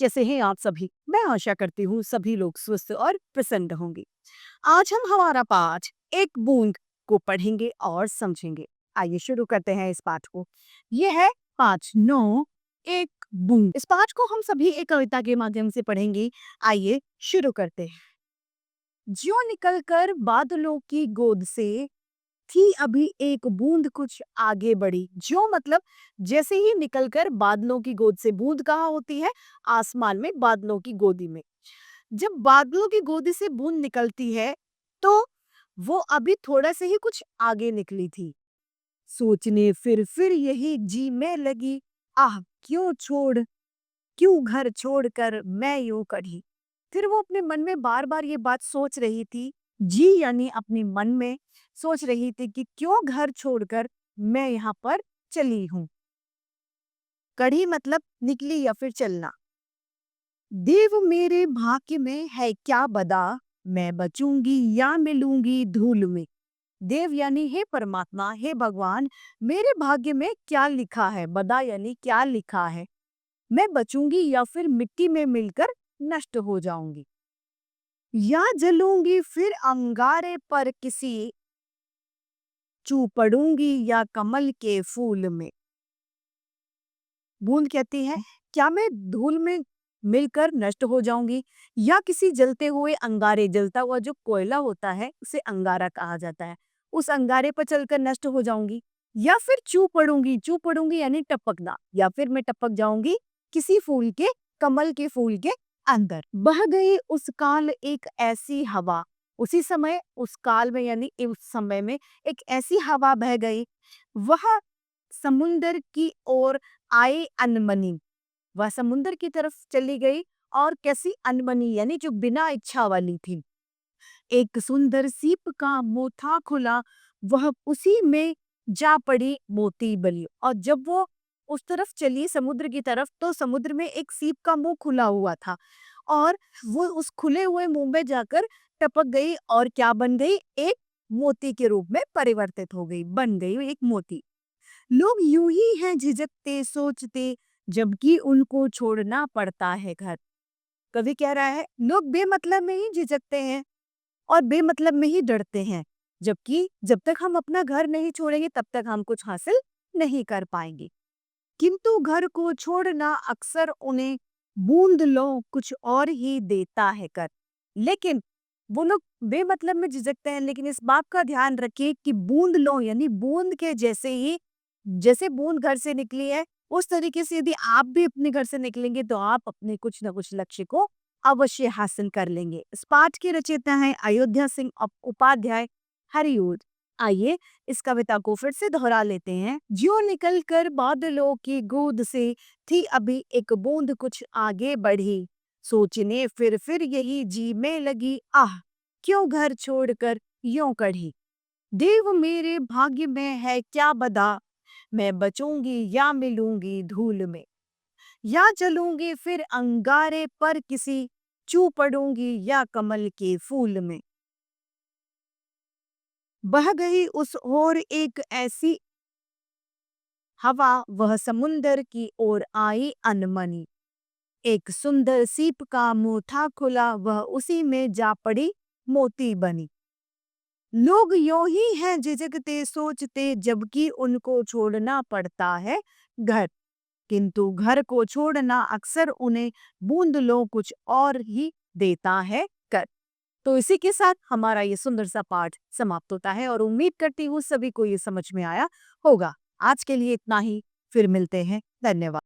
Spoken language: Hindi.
कैसे हैं आप सभी? मैं आशा करती हूँ सभी लोग स्वस्थ और प्रसन्न होंगे। आज हम हमारा पाठ एक बूंद को पढ़ेंगे और समझेंगे। आइए शुरू करते हैं इस पाठ को। यह है पाठ 9 एक बूंद। इस पाठ को हम सभी एक कविता के माध्यम से पढ़ेंगे। आइए शुरू करते हैं। ज्यों निकलकर बादलों की गोद से थी अभी एक बूंद कुछ आगे बढ़ी। जो मतलब जैसे ही निकलकर बादलों की गोद से, बूंद कहाँ होती है? आसमान में, बादलों की गोदी में। जब बादलों की गोदी से बूंद निकलती है तो वो अभी थोड़ा से ही कुछ आगे निकली थी। सोचने फिर यही जी में लगी, आह क्यों घर छोड़कर मैं यूं कढ़ी। फिर वो अपने मन में बार बार ये बात सोच रही थी। जी यानी अपने मन में सोच रही थी कि क्यों घर छोड़कर मैं यहाँ पर चली हूँ। कढ़ी मतलब निकली या फिर चलना। देव मेरे भाग्य में है क्या बदा, मैं बचूंगी या मिलूंगी धूल में। देव यानी हे परमात्मा, हे भगवान, मेरे भाग्य में क्या लिखा है? बदा यानी क्या लिखा है? मैं बचूंगी या फिर मिट्टी में मिलकर नष्ट हो जाऊंगी, या जलूंगी फिर अंगारे पर किसी, चू पड़ूंगी या कमल के फूल में। बूंद कहती है, क्या मैं धूल में मिलकर नष्ट हो जाऊंगी या किसी जलते हुए अंगारे, जलता हुआ जो कोयला होता है उसे अंगारा कहा जाता है, उस अंगारे पर चलकर नष्ट हो जाऊंगी, या फिर चू पड़ूंगी यानी टपकना, या फिर मैं टपक जाऊंगी किसी फूल के, कमल के फूल के अंदर। बह गई उस काल एक ऐसी हवा। उसी समय, उस काल में यानी उस समय में एक ऐसी हवा बह गई, वह समुंदर की ओर आई अनमनी। वह समुंदर की तरफ चली गई और कैसी? अनमनी यानी जो बिना इच्छा वाली थी। एक सुंदर सीप का मुंह था खुला, वह उसी में जा पड़ी मोती बली। और जब वो उस तरफ चली, समुद्र की तरफ, तो समुद्र में एक सीप का मुंह खुला हुआ था और वो उस खुले हुए मुंह में जाकर टपक गई और क्या बन गई? एक मोती के रूप में परिवर्तित हो गई, बन गई एक मोती। लोग यूं ही हैं झिझकते सोचते, जबकि उनको छोड़ना पड़ता है घर। कवि कह रहा है, लोग बेमतलब में ही झिझकते हैं और बेमतलब में ही डरते हैं, जबकि जब तक हम अपना घर नहीं छोड़ेंगे तब तक हम कुछ हासिल नहीं कर पाएंगे। किंतु घर को छोड़ना अक्सर उन्हें बूंद लो कुछ और ही देता है कर। लेकिन वो लोग बेमतलब में झिझकते हैं, लेकिन इस बात का ध्यान रखिए कि बूंद लो यानी बूंद के जैसे ही, जैसे बूंद घर से निकली है उस तरीके से यदि आप भी अपने घर से निकलेंगे तो आप अपने कुछ न कुछ लक्ष्य को अवश्य हासिल कर लेंगे। इस पाठ के रचयिता हैं अयोध्या सिंह उपाध्याय, हरिऊद। आइए इस कविता को फिर से दोहरा लेते हैं। ज्यों निकल कर बादलों की गोद से थी अभी एक बूंद कुछ आगे बढ़ी। सोचने फिर यही जी में लगी, आह क्यों घर छोड़कर यूं कढ़ी। देव मेरे भाग्य में है क्या बदा, मैं बचूंगी या मिलूंगी धूल में, या जलूंगी फिर अंगारे पर किसी, चू पड़ूंगी या कमल के फूल में। बह गई उस ओर एक ऐसी हवा, वह समुंदर की ओर आई अनमनी। एक सुंदर सीप का मुंह था खुला, वह उसी में जा पड़ी मोती बनी। लोग यूं ही हैं झिझकते सोचते, जबकि उनको छोड़ना पड़ता है घर। किंतु घर को छोड़ना अक्सर उन्हें बूंद लो कुछ और ही देता है कर। तो इसी के साथ हमारा ये सुंदर सा पाठ समाप्त होता है और उम्मीद करती हूँ सभी को ये समझ में आया होगा। आज के लिए इतना ही, फिर मिलते हैं। धन्यवाद।